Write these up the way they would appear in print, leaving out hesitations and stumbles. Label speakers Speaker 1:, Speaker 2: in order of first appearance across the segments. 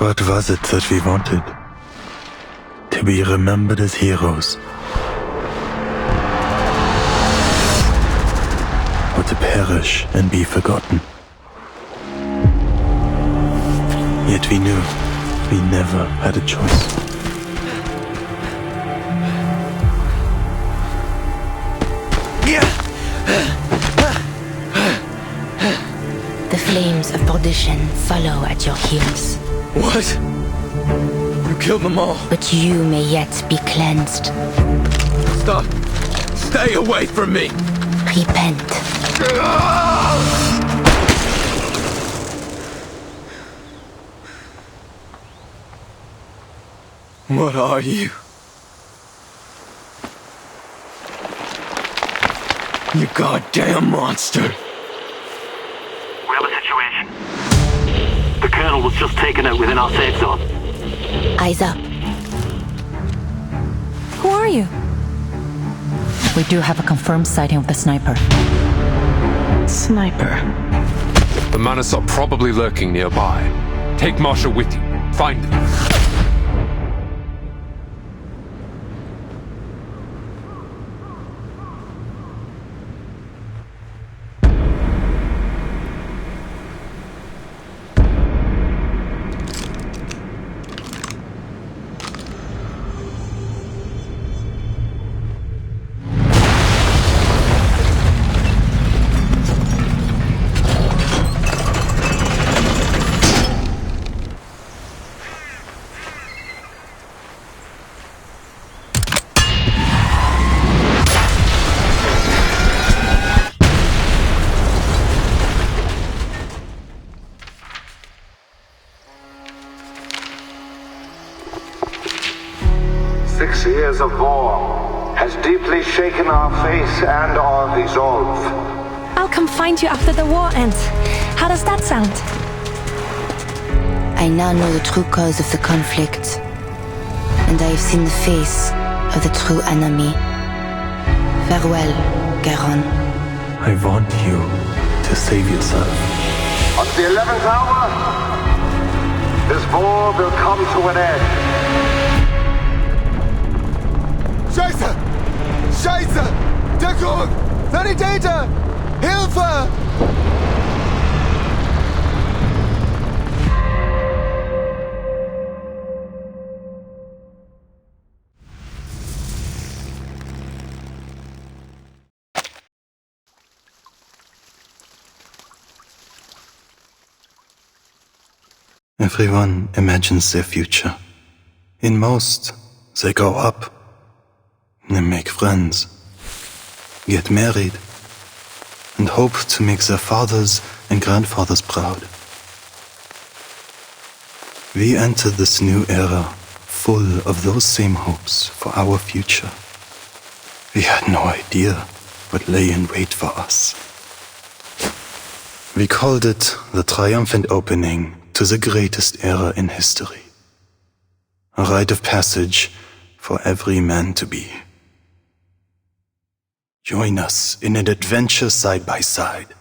Speaker 1: What was it that we wanted? To be remembered as heroes? Or to perish and be forgotten? Yet we knew we never had a choice.
Speaker 2: The flames of perdition follow at your heels.
Speaker 3: What? You killed them all.
Speaker 2: But you may yet be cleansed.
Speaker 3: Stop. Stay away from me.
Speaker 2: Repent.
Speaker 3: What are you? You goddamn monster.
Speaker 4: We have a situation. The Colonel was just taken out within our safe zone.
Speaker 2: Eyes up.
Speaker 5: Who are you?
Speaker 6: We do have a confirmed sighting of the sniper.
Speaker 5: Sniper.
Speaker 7: The Menace are probably lurking nearby. Take Marshall with you. Find them.
Speaker 8: "6 years of war has deeply shaken our faith and our resolve.
Speaker 5: I'll come find you after the war ends. How does that sound?
Speaker 2: I now know the true cause of the conflict, and I have seen the face of the true enemy. Farewell, Garon.
Speaker 1: I want you to save yourself.
Speaker 8: On the 11th hour, this war will come to an end."
Speaker 3: Scheiße! Scheiße! Deckung! Sanitäter! Hilfe!
Speaker 1: Everyone imagines their future. In most, they grow up. They make friends, get married, and hope to make their fathers and grandfathers proud. We entered this new era full of those same hopes for our future. We had no idea what lay in wait for us. We called it the triumphant opening to the greatest era in history. A rite of passage for every man to be. Join us in an adventure side by side,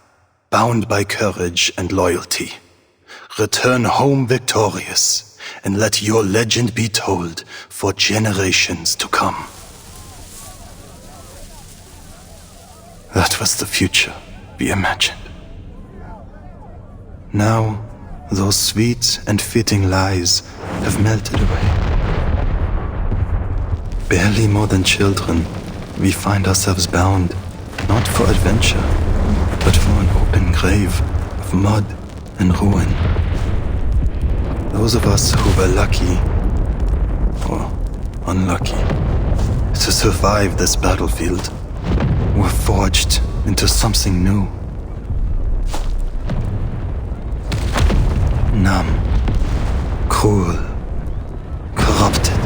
Speaker 1: bound by courage and loyalty. Return home victorious, and let your legend be told for generations to come. That was the future we imagined. Now, those sweet and fitting lies have melted away. Barely more than children, we find ourselves bound, not for adventure, but for an open grave of mud and ruin. Those of us who were lucky, or unlucky, to survive this battlefield, were forged into something new. Numb, cruel, corrupted.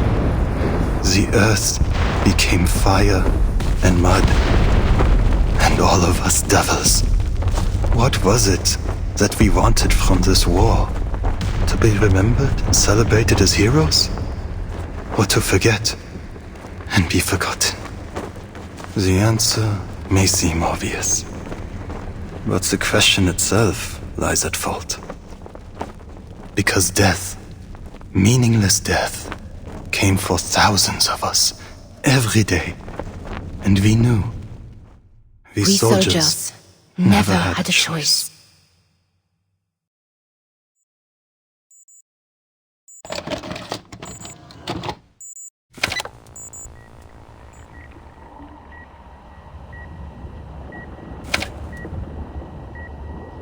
Speaker 1: The earth became fire and mud, and all of us devils. What was it that we wanted from this war? To be remembered and celebrated as heroes? Or to forget and be forgotten? The answer may seem obvious, but the question itself lies at fault. Because death Meaningless death came for thousands of us every day. And we knew. We soldiers never had a choice.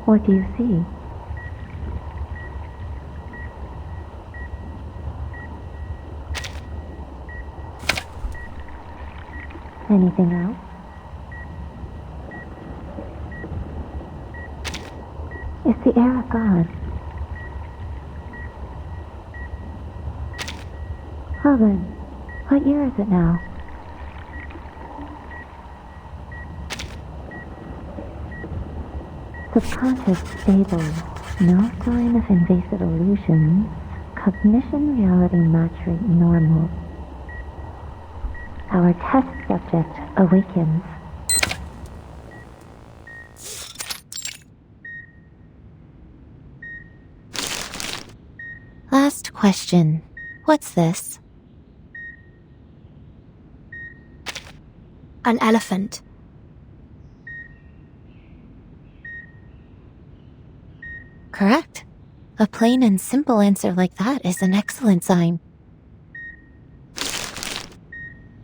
Speaker 9: What do you see? Anything else? It's the air of God. Hogan, what year is it now? Subconscious stable, no sign of invasive illusions, cognition reality match rate normal. Our test subject awakens.
Speaker 10: Last question. What's this?
Speaker 5: An elephant.
Speaker 10: Correct. A plain and simple answer like that is an excellent sign.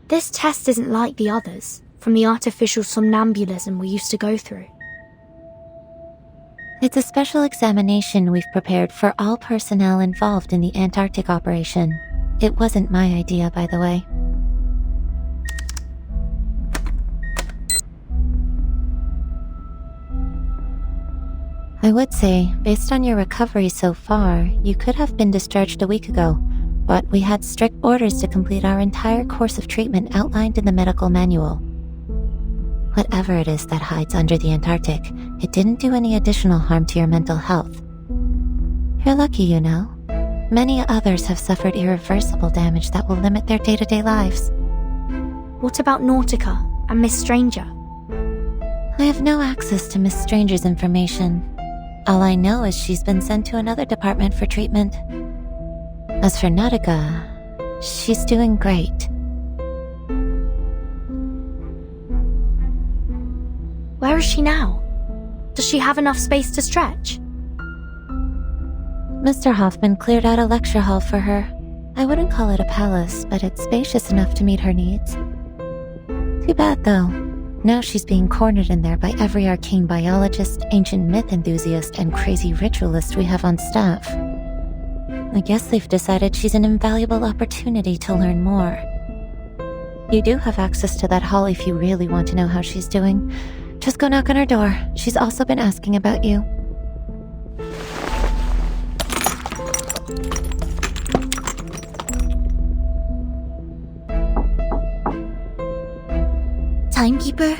Speaker 5: This test isn't like the others, from the artificial somnambulism we used to go through.
Speaker 10: It's a special examination we've prepared for all personnel involved in the Antarctic operation. It wasn't my idea, by the way. I would say, based on your recovery so far, you could have been discharged a week ago, but we had strict orders to complete our entire course of treatment outlined in the medical manual. Whatever it is that hides under the Antarctic, it didn't do any additional harm to your mental health. You're lucky, you know. Many others have suffered irreversible damage that will limit their day-to-day lives.
Speaker 5: What about Nautica and Miss Stranger?
Speaker 10: I have no access to Miss Stranger's information. All I know is she's been sent to another department for treatment. As for Nautica, she's doing great.
Speaker 5: Where is she now? Does she have enough space to stretch?
Speaker 10: Mr. Hoffman cleared out a lecture hall for her. I wouldn't call it a palace, but it's spacious enough to meet her needs. Too bad, though. Now she's being cornered in there by every arcane biologist, ancient myth enthusiast, and crazy ritualist we have on staff. I guess they've decided she's an invaluable opportunity to learn more. You do have access to that hall if you really want to know how she's doing. Just go knock on her door. She's also been asking about you.
Speaker 5: Timekeeper?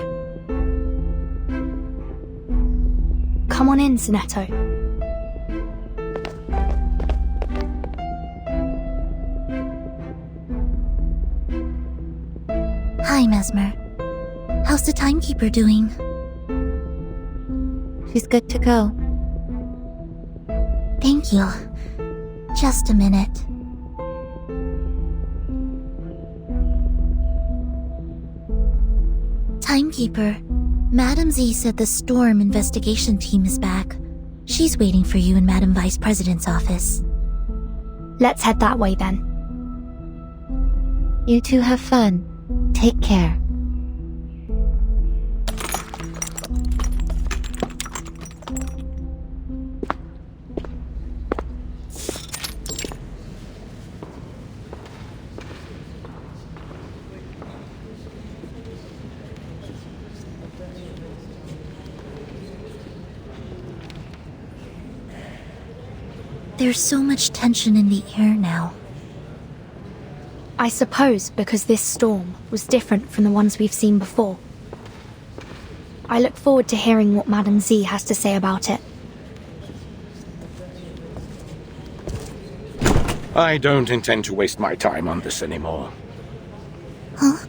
Speaker 5: Come on in, Sonetto.
Speaker 10: Hi, Mesmer. How's the timekeeper doing? She's good to go. Thank you. Just a minute. Timekeeper, Madam Z said the storm investigation team is back. She's waiting for you in Madam Vice President's office.
Speaker 5: Let's head that way then.
Speaker 10: You two have fun. Take care. There's so much tension in the air now.
Speaker 5: I suppose because this storm was different from the ones we've seen before. I look forward to hearing what Madam Z has to say about it.
Speaker 3: I don't intend to waste my time on this anymore.
Speaker 10: Huh?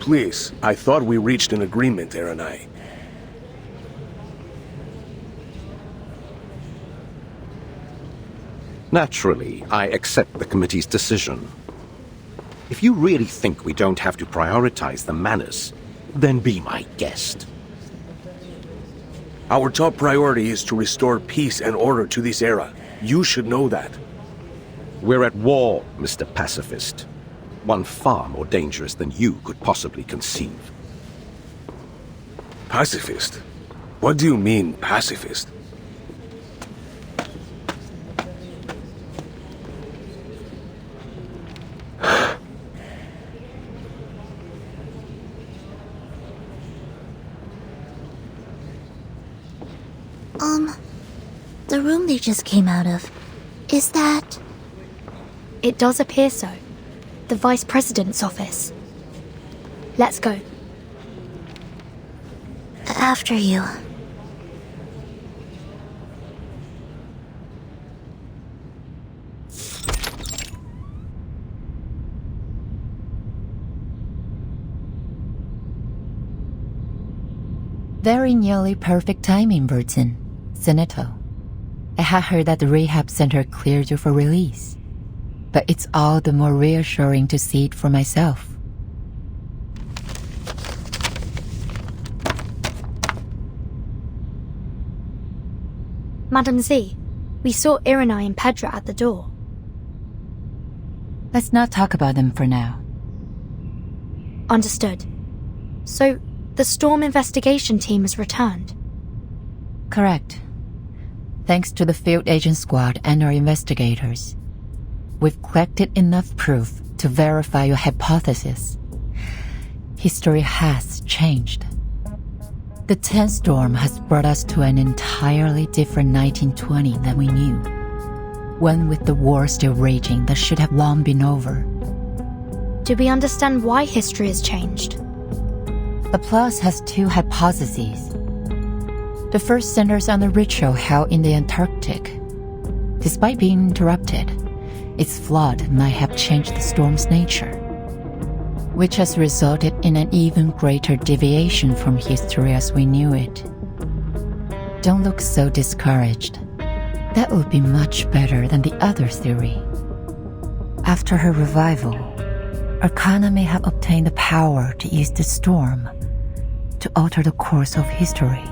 Speaker 3: Please, I thought we reached an agreement, Erenai.
Speaker 11: Naturally, I accept the committee's decision. If you really think we don't have to prioritize the manners, then be my guest.
Speaker 3: Our top priority is to restore peace and order to this era. You should know that.
Speaker 11: We're at war, Mr. Pacifist. One far more dangerous than you could possibly conceive.
Speaker 3: Pacifist? What do you mean, pacifist?
Speaker 10: The room they just came out of, is that...
Speaker 5: It does appear so. The Vice President's office. Let's go.
Speaker 10: After you.
Speaker 6: Very nearly perfect timing, Burton. Senator. I had heard that the rehab center cleared you for release. But it's all the more reassuring to see it for myself.
Speaker 5: Madam Z, we saw Erenai and Pedra at the door.
Speaker 6: Let's not talk about them for now.
Speaker 5: Understood. So, the Storm investigation team has returned?
Speaker 6: Correct. Thanks to the field agent squad and our investigators, we've collected enough proof to verify your hypothesis. History has changed. The 10th storm has brought us to an entirely different 1920 than we knew. One with the war still raging that should have long been over.
Speaker 5: Do we understand why history has changed?
Speaker 6: Applause has two hypotheses. The first centers on the ritual held in the Antarctic. Despite being interrupted, its flood might have changed the storm's nature, which has resulted in an even greater deviation from history as we knew it. Don't look so discouraged. That would be much better than the other theory. After her revival, Arcana may have obtained the power to use the storm to alter the course of history.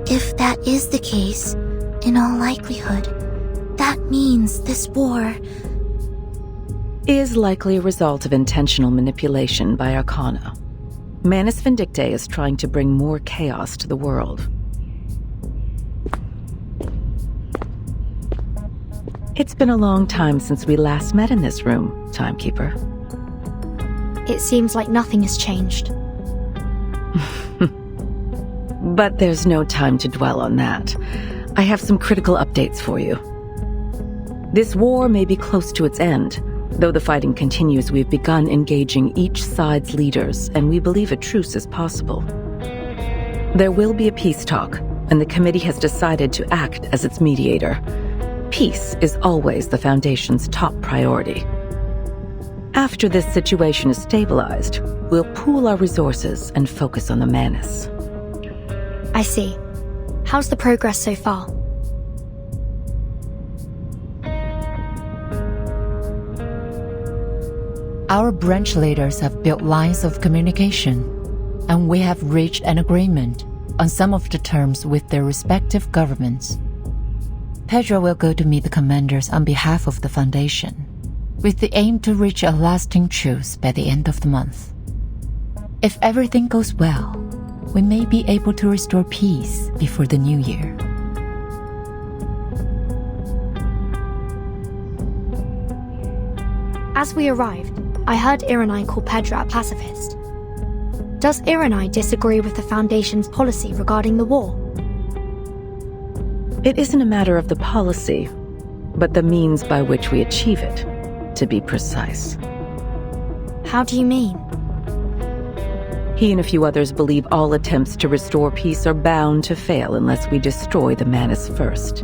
Speaker 10: If that is the case, in all likelihood, that means this war
Speaker 12: is likely a result of intentional manipulation by Arcana. Manus Vindictae is trying to bring more chaos to the world. It's been a long time since we last met in this room, Timekeeper.
Speaker 5: It seems like nothing has changed.
Speaker 12: But there's no time to dwell on that. I have some critical updates for you. This war may be close to its end. Though the fighting continues, we've begun engaging each side's leaders, and we believe a truce is possible. There will be a peace talk, and the committee has decided to act as its mediator. Peace is always the Foundation's top priority. After this situation is stabilized, we'll pool our resources and focus on the Manus.
Speaker 5: I see. How's the progress so far?
Speaker 6: Our branch leaders have built lines of communication, and we have reached an agreement on some of the terms with their respective governments. Pedro will go to meet the commanders on behalf of the Foundation, with the aim to reach a lasting truce by the end of the month. If everything goes well, we may be able to restore peace before the new year.
Speaker 5: As we arrived, I heard Erenai call Pedra a pacifist. Does Erenai disagree with the Foundation's policy regarding the war?
Speaker 12: It isn't a matter of the policy, but the means by which we achieve it, to be precise.
Speaker 5: How do you mean?
Speaker 12: He and a few others believe all attempts to restore peace are bound to fail unless we destroy the Manus first.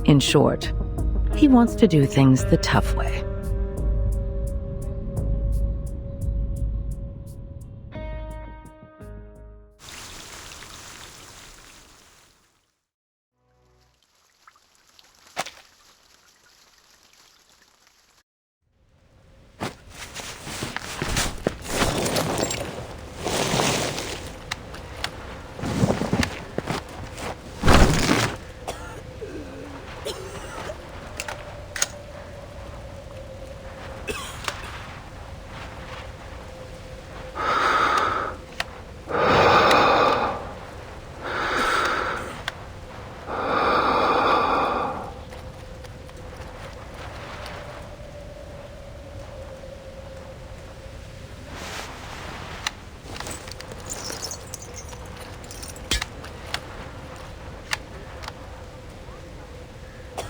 Speaker 12: In short, he wants to do things the tough way.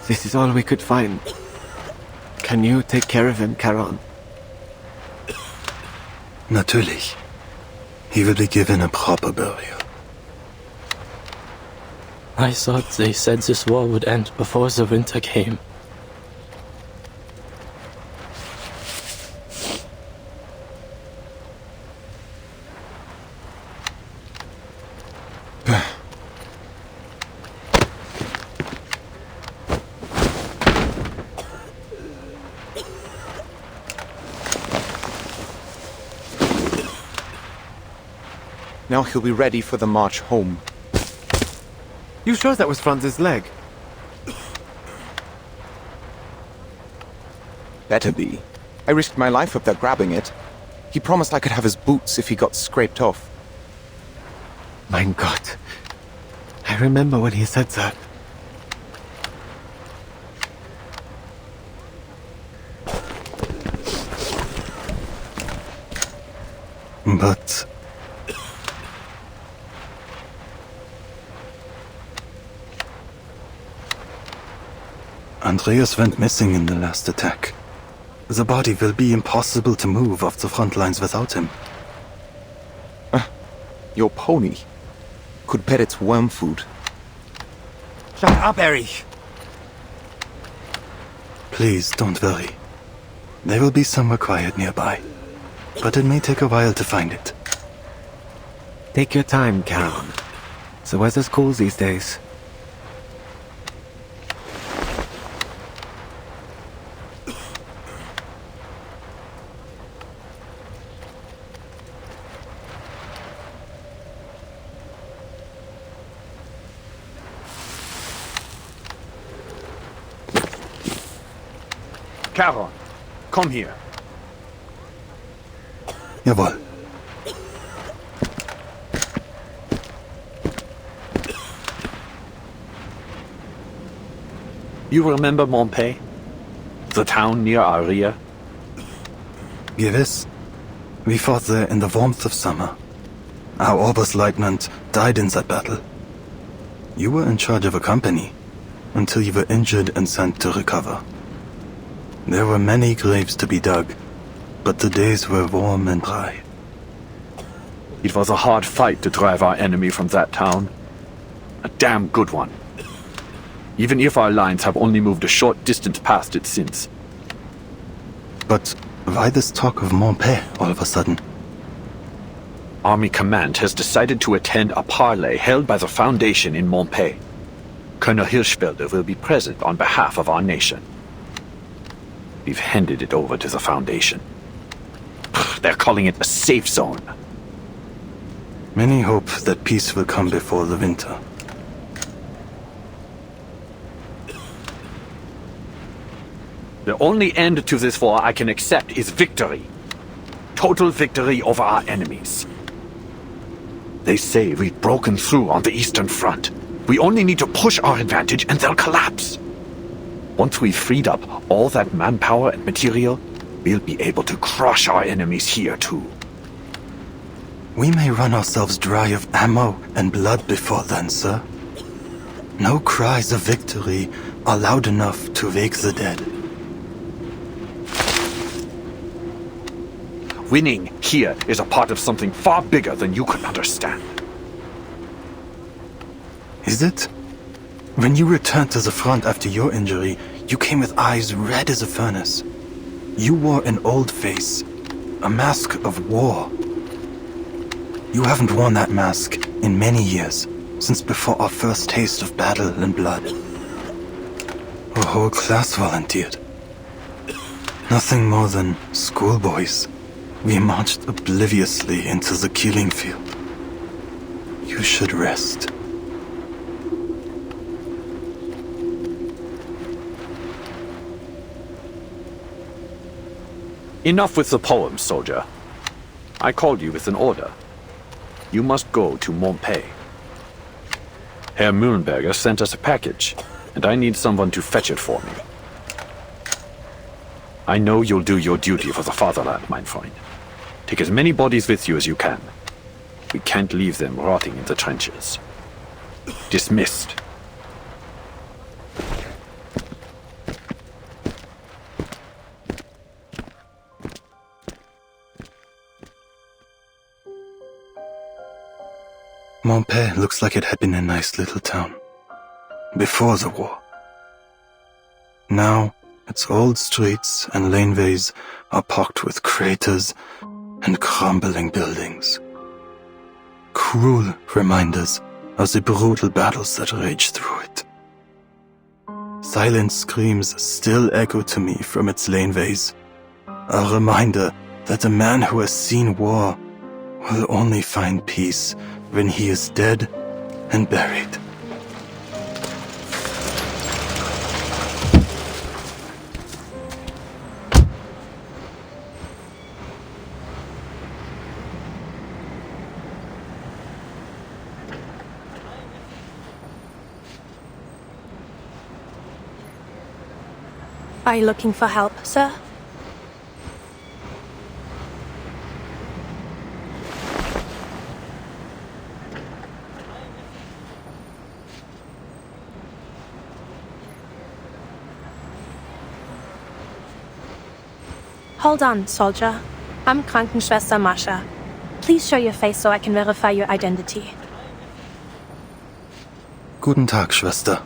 Speaker 13: This is all we could find. Can you take care of him, Charon?
Speaker 1: Natürlich. He will be given a proper burial.
Speaker 14: I thought they said this war would end before the winter came.
Speaker 15: Now he'll be ready for the march home.
Speaker 13: You sure that was Franz's leg?
Speaker 15: Better be. I risked my life up there grabbing it. He promised I could have his boots if he got scraped off.
Speaker 13: Mein Gott. I remember when he said that.
Speaker 1: But... Andreas went missing in the last attack. The body will be impossible to move off the front lines without him.
Speaker 15: Your pony could pet its worm food.
Speaker 13: Shut up, Erich!
Speaker 1: Please, don't worry. There will be somewhere quiet nearby. But it may take a while to find it.
Speaker 13: Take your time, Charon. The weather's cool these days.
Speaker 3: Charon, come here.
Speaker 1: Jawohl.
Speaker 3: You remember Montpey? The town near Aria?
Speaker 1: Gewiss. We fought there in the warmth of summer. Our Oberstleutnant died in that battle. You were in charge of a company, until you were injured and sent to recover. There were many graves to be dug, but the days were warm and dry.
Speaker 3: It was a hard fight to drive our enemy from that town. A damn good one. Even if our lines have only moved a short distance past it since.
Speaker 1: But why this talk of Montpey all of a sudden?
Speaker 3: Army Command has decided to attend a parley held by the Foundation in Montpey. Colonel Hirschfelder will be present on behalf of our nation. We've handed it over to the Foundation. They're calling it a safe zone.
Speaker 1: Many hope that peace will come before the winter.
Speaker 3: The only end to this war I can accept is victory. Total victory over our enemies. They say we've broken through on the Eastern Front. We only need to push our advantage and they'll collapse. Once we've freed up all that manpower and material, we'll be able to crush our enemies here too.
Speaker 1: We may run ourselves dry of ammo and blood before then, sir. No cries of victory are loud enough to wake the dead.
Speaker 3: Winning here is a part of something far bigger than you can understand.
Speaker 1: Is it? When you returned to the front after your injury, you came with eyes red as a furnace. You wore an old face, a mask of war. You haven't worn that mask in many years, since before our first taste of battle and blood. A whole class volunteered. Nothing more than schoolboys. We marched obliviously into the killing field. You should rest.
Speaker 3: Enough with the poems, soldier. I called you with an order. You must go to Montpey. Herr Mühlenberger sent us a package, and I need someone to fetch it for me. I know you'll do your duty for the fatherland, mein Freund. Take as many bodies with you as you can. We can't leave them rotting in the trenches. Dismissed.
Speaker 1: Montpellier looks like it had been a nice little town. Before the war. Now, its old streets and laneways are pocked with craters and crumbling buildings. Cruel reminders of the brutal battles that raged through it. Silent screams still echo to me from its laneways, a reminder that a man who has seen war will only find peace when he is dead and buried.
Speaker 16: Are you looking for help, sir? Hold on, soldier. I'm Krankenschwester Mascha. Please show your face so I can verify your identity.
Speaker 1: Guten Tag, Schwester.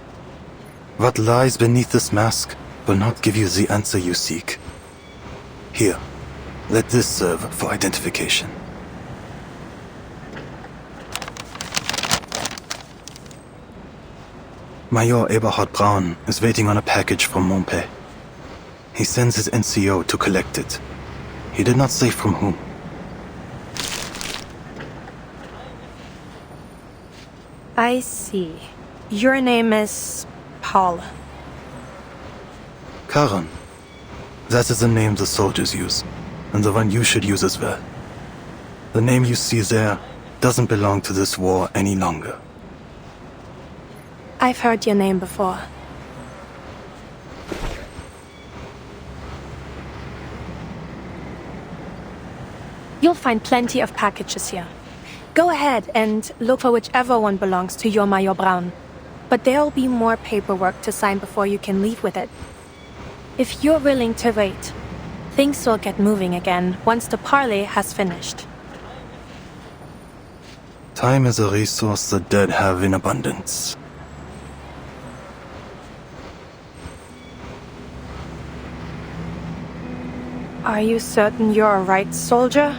Speaker 1: What lies beneath this mask will not give you the answer you seek. Here, let this serve for identification. Major Eberhard Braun is waiting on a package from Montpellier. He sends his NCO to collect it. He did not say from whom.
Speaker 16: I see. Your name is Paul.
Speaker 1: Karan. That is the name the soldiers use, and the one you should use as well. The name you see there doesn't belong to this war any longer.
Speaker 16: I've heard your name before. You'll find plenty of packages here. Go ahead and look for whichever one belongs to your Major Braun. But there'll be more paperwork to sign before you can leave with it. If you're willing to wait, things will get moving again once the parley has finished.
Speaker 1: Time is a resource the dead have in abundance.
Speaker 16: Are you certain you're a right soldier?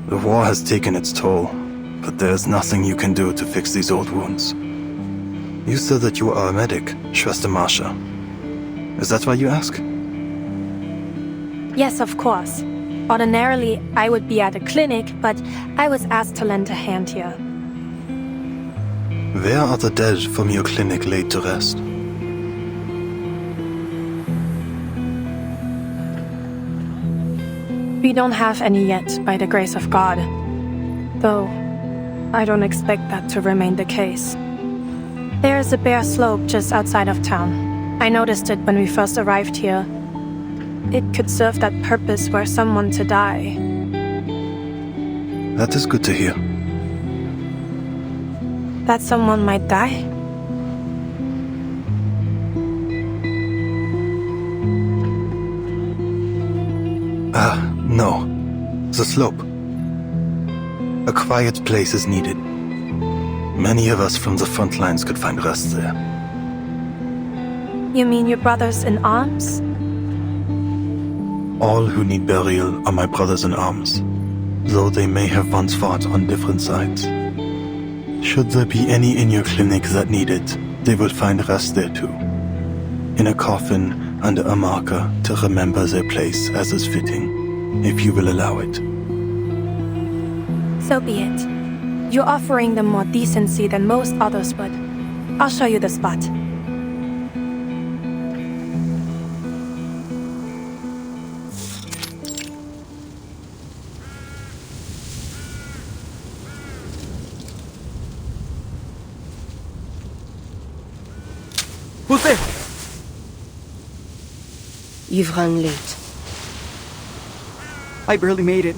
Speaker 1: The war has taken its toll, but there's nothing you can do to fix these old wounds. You said that you are a medic, Schwester Mascha. Is that why you ask?
Speaker 16: Yes, of course. Ordinarily, I would be at a clinic, but I was asked to lend a hand here.
Speaker 1: Where are the dead from your clinic laid to rest?
Speaker 16: We don't have any yet, by the grace of God. Though, I don't expect that to remain the case. There's a bare slope just outside of town. I noticed it when we first arrived here. It could serve that purpose for someone to die.
Speaker 1: That is good to hear.
Speaker 16: That someone might die?
Speaker 1: No. The slope. A quiet place is needed. Many of us from the front lines could find rest there.
Speaker 16: You mean your brothers in arms?
Speaker 1: All who need burial are my brothers in arms, though they may have once fought on different sides. Should there be any in your clinic that need it, they will find rest there too. In a coffin under a marker to remember their place as is fitting, if you will allow it.
Speaker 16: So be it. You're offering them more decency than most others would. I'll show you the spot.
Speaker 17: Who's there?
Speaker 18: You've run late.
Speaker 17: I barely made it.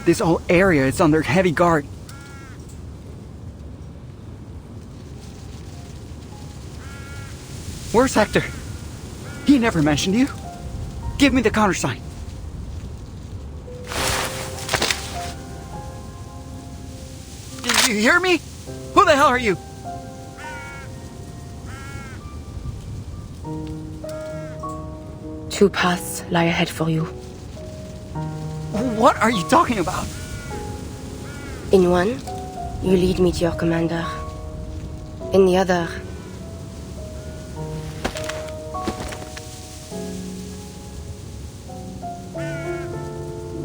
Speaker 17: This whole area is under heavy guard. Where's Hector? He never mentioned you. Give me the countersign. Do you hear me? Who the hell are you?
Speaker 12: Two paths lie ahead for you.
Speaker 17: What are you talking about?
Speaker 18: In one, you lead me to your commander. In the other,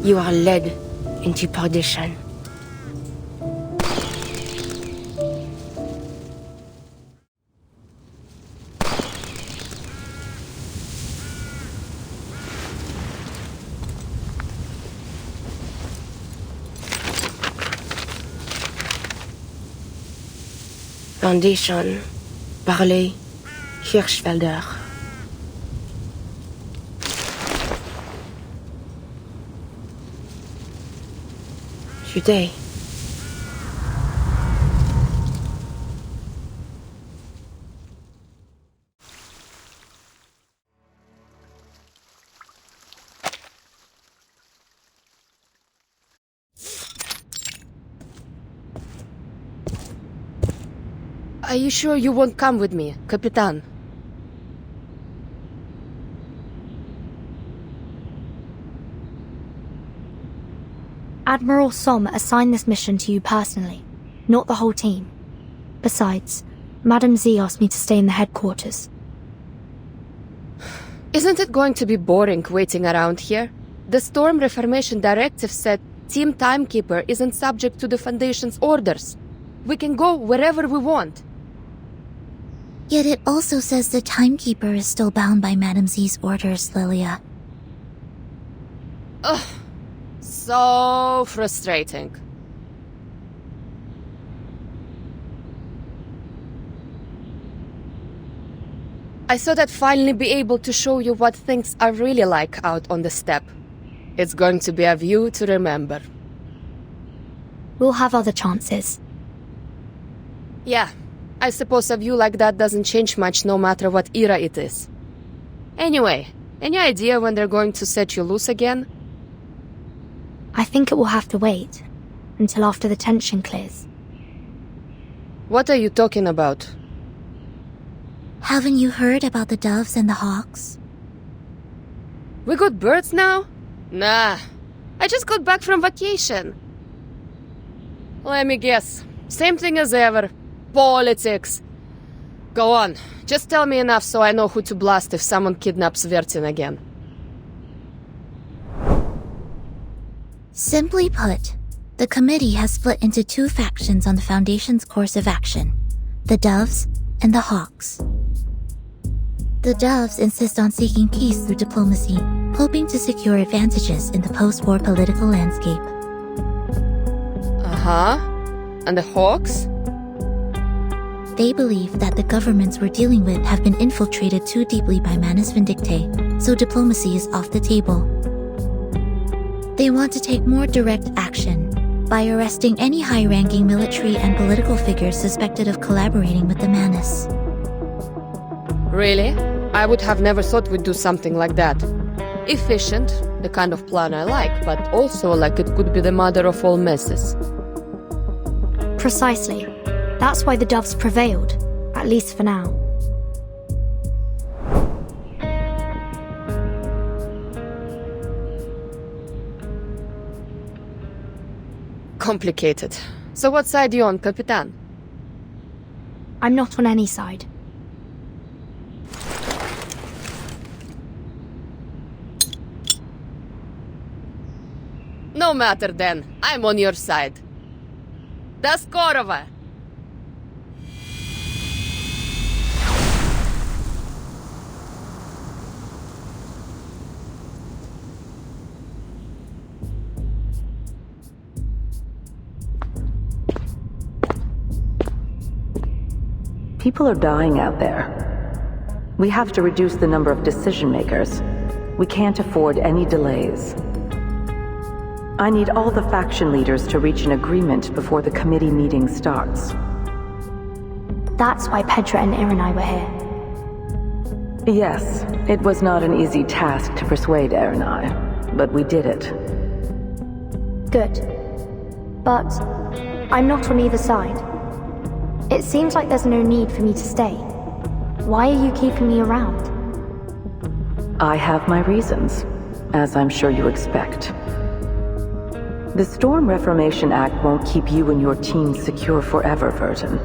Speaker 18: you are led into perdition. Foundation, Parley, Hirschfelder. Today. Are you sure you won't come with me, Capitan?
Speaker 5: Admiral Som assigned this mission to you personally, not the whole team. Besides, Madame Z asked me to stay in the headquarters.
Speaker 18: Isn't it going to be boring waiting around here? The Storm Reformation Directive said Team Timekeeper isn't subject to the Foundation's orders. We can go wherever we want.
Speaker 10: Yet it also says the Timekeeper is still bound by Madame Z's orders, Lilia.
Speaker 18: Ugh. So frustrating. I thought I'd finally be able to show you what things are really like out on the steppe. It's going to be a view to remember.
Speaker 5: We'll have other chances.
Speaker 18: Yeah, I suppose a view like that doesn't change much no matter what era it is. Anyway, any idea when they're going to set you loose again?
Speaker 5: I think it will have to wait until after the tension clears.
Speaker 18: What are you talking about?
Speaker 10: Haven't you heard about the doves and the hawks?
Speaker 18: We got birds now? Nah, I just got back from vacation. Let me guess. Same thing as ever. Politics. Go on. Just tell me enough so I know who to blast if someone kidnaps Vertin again.
Speaker 10: Simply put, the committee has split into two factions on the Foundation's course of action. The Doves and the Hawks. The Doves insist on seeking peace through diplomacy, hoping to secure advantages in the post-war political landscape.
Speaker 18: Uh-huh. And the Hawks?
Speaker 10: They believe that the governments we're dealing with have been infiltrated too deeply by Manus Vindictae, so diplomacy is off the table. They want to take more direct action by arresting any high-ranking military and political figures suspected of collaborating with the Manus.
Speaker 18: Really? I would have never thought we'd do something like that. Efficient, the kind of plan I like, but also like it could be the mother of all messes.
Speaker 5: Precisely. That's why the Doves prevailed, at least for now.
Speaker 18: Complicated. So what side are you on, Capitan?
Speaker 5: I'm not on any side.
Speaker 18: No matter then. I'm on your side. Da Skorova!
Speaker 12: People are dying out there. We have to reduce the number of decision makers. We can't afford any delays. I need all the faction leaders to reach an agreement before the committee meeting starts.
Speaker 5: That's why Petra and Irenai were here.
Speaker 12: Yes, it was not an easy task to persuade Irenai, but we did it.
Speaker 5: Good. But I'm not on either side. It seems like there's no need for me to stay. Why are you keeping me around?
Speaker 12: I have my reasons, as I'm sure you expect. The Storm Reformation Act won't keep you and your team secure forever, Verton.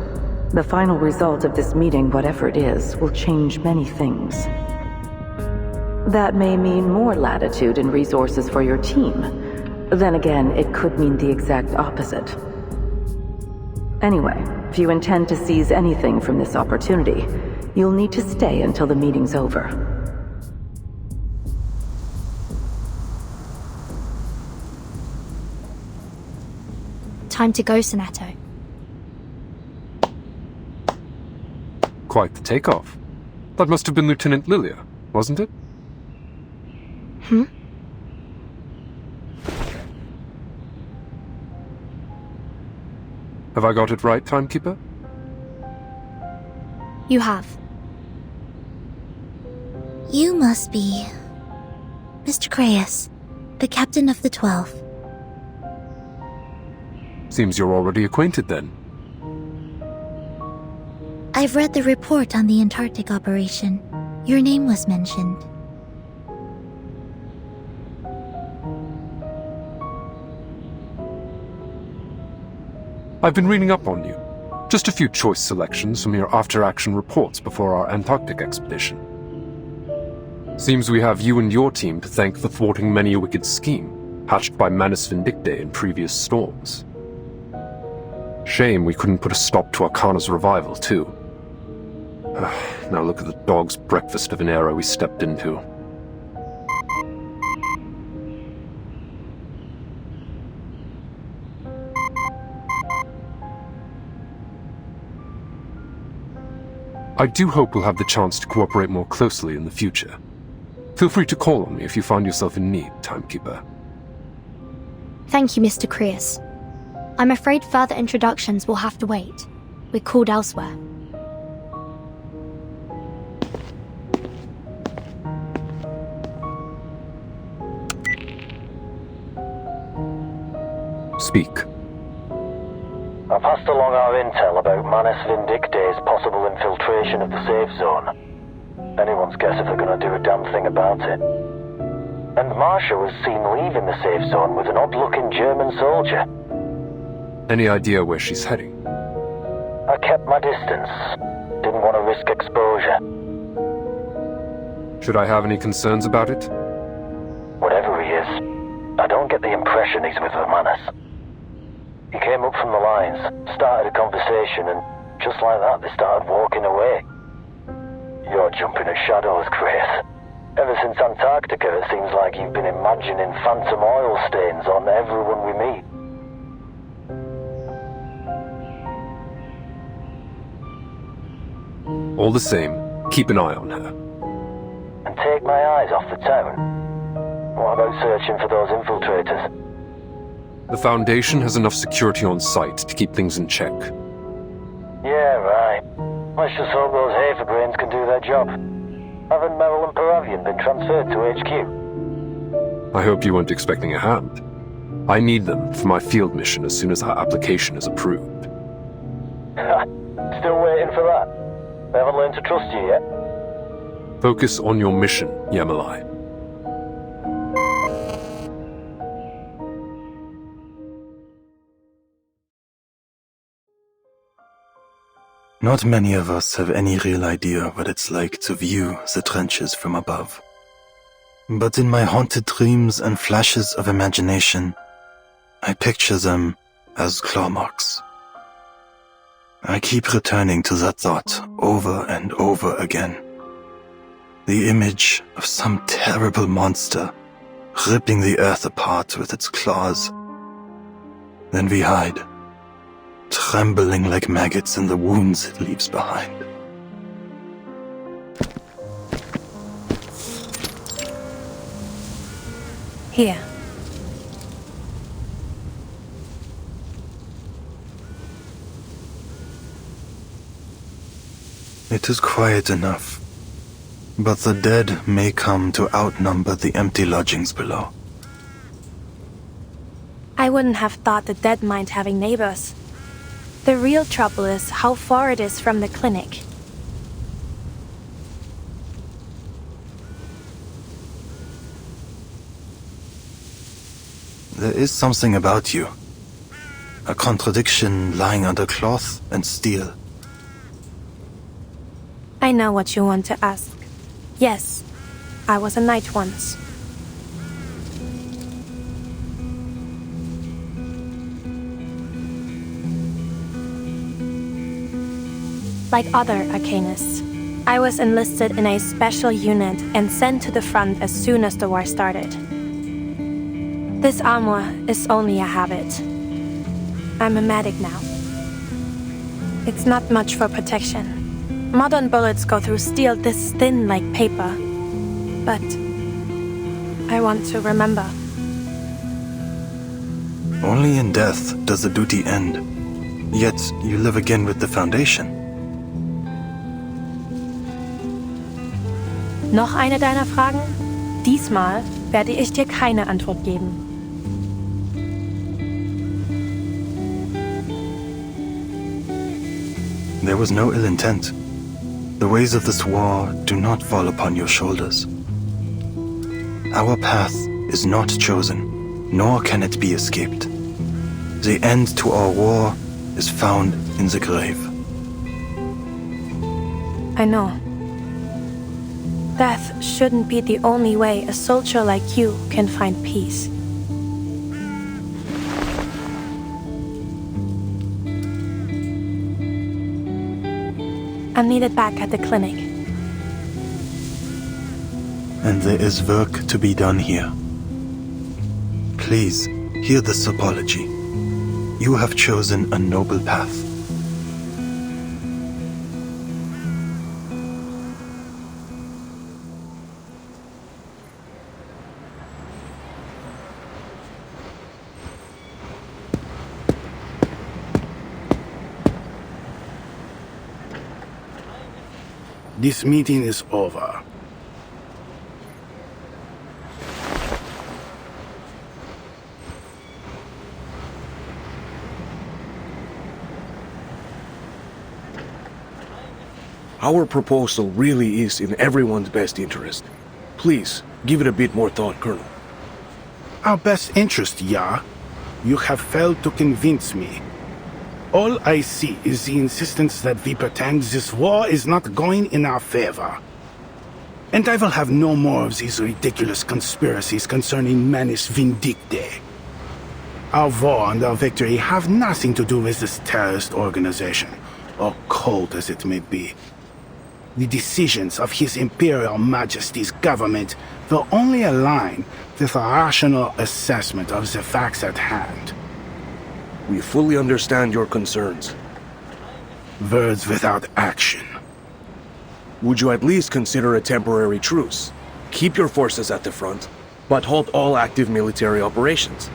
Speaker 12: The final result of this meeting, whatever it is, will change many things. That may mean more latitude and resources for your team. Then again, it could mean the exact opposite. Anyway, if you intend to seize anything from this opportunity, you'll need to stay until the meeting's over.
Speaker 5: Time to go, Sonato.
Speaker 7: Quite the takeoff. That must have been Lieutenant Lilia, wasn't it? Have I got it right, Timekeeper?
Speaker 5: You have.
Speaker 10: You must be Mr. Creus, the captain of the 12th.
Speaker 7: Seems you're already acquainted then.
Speaker 10: I've read the report on the Antarctic operation. Your name was mentioned.
Speaker 7: I've been reading up on you. Just a few choice selections from your after-action reports before our Antarctic expedition. Seems we have you and your team to thank for thwarting many a wicked scheme, hatched by Manus Vindicte in previous storms. Shame we couldn't put a stop to Arcana's revival, too. Now look at the dog's breakfast of an era we stepped into. I do hope we'll have the chance to cooperate more closely in the future. Feel free to call on me if you find yourself in need, Timekeeper.
Speaker 5: Thank you, Mr. Creus. I'm afraid further introductions will have to wait. We're called elsewhere.
Speaker 7: Speak.
Speaker 4: I passed along our intel about Manus Vindicte's possible infiltration of the safe zone. Anyone's guess if they're gonna do a damn thing about it. And Marsha was seen leaving the safe zone with an odd-looking German soldier.
Speaker 7: Any idea where she's heading?
Speaker 4: I kept my distance. Didn't want to risk exposure.
Speaker 7: Should I have any concerns about it?
Speaker 4: Whatever he is, I don't get the impression he's with the Manus. He came up from the lines, started a conversation, and just like that they started walking away. You're jumping at shadows, Chris. Ever since Antarctica, it seems like you've been imagining phantom oil stains on everyone we meet.
Speaker 7: All the same, keep an eye on her.
Speaker 4: And take my eyes off the town. What about searching for those infiltrators?
Speaker 7: The Foundation has enough security on site to keep things in check.
Speaker 4: Yeah, right. Let's just hope those Haferbrains can do their job. Haven't Merrill and Paravian been transferred to HQ?
Speaker 7: I hope you weren't expecting a hand. I need them for my field mission as soon as our application is approved.
Speaker 4: Still waiting for that? They haven't learned to trust you yet?
Speaker 7: Focus on your mission, Yamalai.
Speaker 1: Not many of us have any real idea what it's like to view the trenches from above. But in my haunted dreams and flashes of imagination, I picture them as claw marks. I keep returning to that thought over and over again. The image of some terrible monster ripping the earth apart with its claws. Then we hide, trembling like maggots in the wounds it leaves behind.
Speaker 16: Here.
Speaker 1: It is quiet enough, but the dead may come to outnumber the empty lodgings below.
Speaker 16: I wouldn't have thought the dead mind having neighbors. The real trouble is how far it is from the clinic.
Speaker 1: There is something about you. A contradiction lying under cloth and steel.
Speaker 16: I know what you want to ask. Yes, I was a knight once. Like other arcanists, I was enlisted in a special unit and sent to the front as soon as the war started. This armor is only a habit. I'm a medic now. It's not much for protection. Modern bullets go through steel this thin like paper. But I want to remember.
Speaker 1: Only in death does the duty end. Yet you live again with the Foundation.
Speaker 16: Noch eine deiner Fragen? Diesmal werde ich dir keine Antwort geben.
Speaker 1: There was no ill intent. The ways of this war do not fall upon your shoulders. Our path is not chosen, nor can it be escaped. The end to our war is found in the grave.
Speaker 16: I know. Death shouldn't be the only way a soldier like you can find peace. I'm needed back at the clinic.
Speaker 1: And there is work to be done here. Please, hear this apology. You have chosen a noble path.
Speaker 19: This meeting is over.
Speaker 20: Our proposal really is in everyone's best interest. Please, give it a bit more thought, Colonel.
Speaker 19: Our best interest, yeah? You have failed to convince me. All I see is the insistence that we pretend this war is not going in our favor. And I will have no more of these ridiculous conspiracies concerning Manus Vindictae. Our war and our victory have nothing to do with this terrorist organization, or cult as it may be. The decisions of His Imperial Majesty's government will only align with a rational assessment of the facts at hand.
Speaker 20: We fully understand your concerns.
Speaker 19: Words without action.
Speaker 20: Would you at least consider a temporary truce? Keep your forces at the front, but halt all active military operations.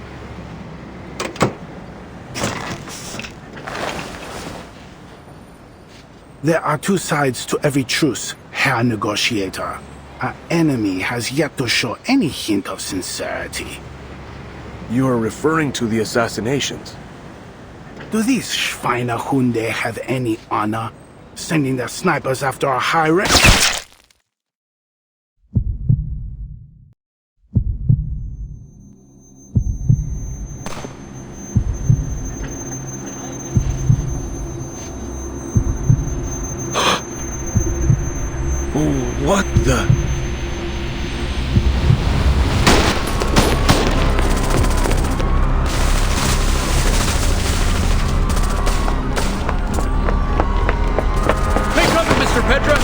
Speaker 19: There are two sides to every truce, Herr Negotiator. Our enemy has yet to show any hint of sincerity.
Speaker 20: You are referring to the assassinations.
Speaker 19: Do these Schweinehunde have any honor? Sending their snipers after our high rank?
Speaker 20: What the?
Speaker 21: Take cover, Mr. Petra!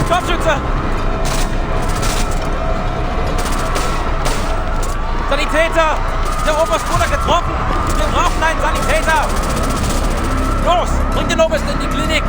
Speaker 21: Scharfschütze! Sanitäter! Der Oberst wurde getroffen! Wir brauchen einen Sanitäter! Los, bring den Oberst in die Klinik!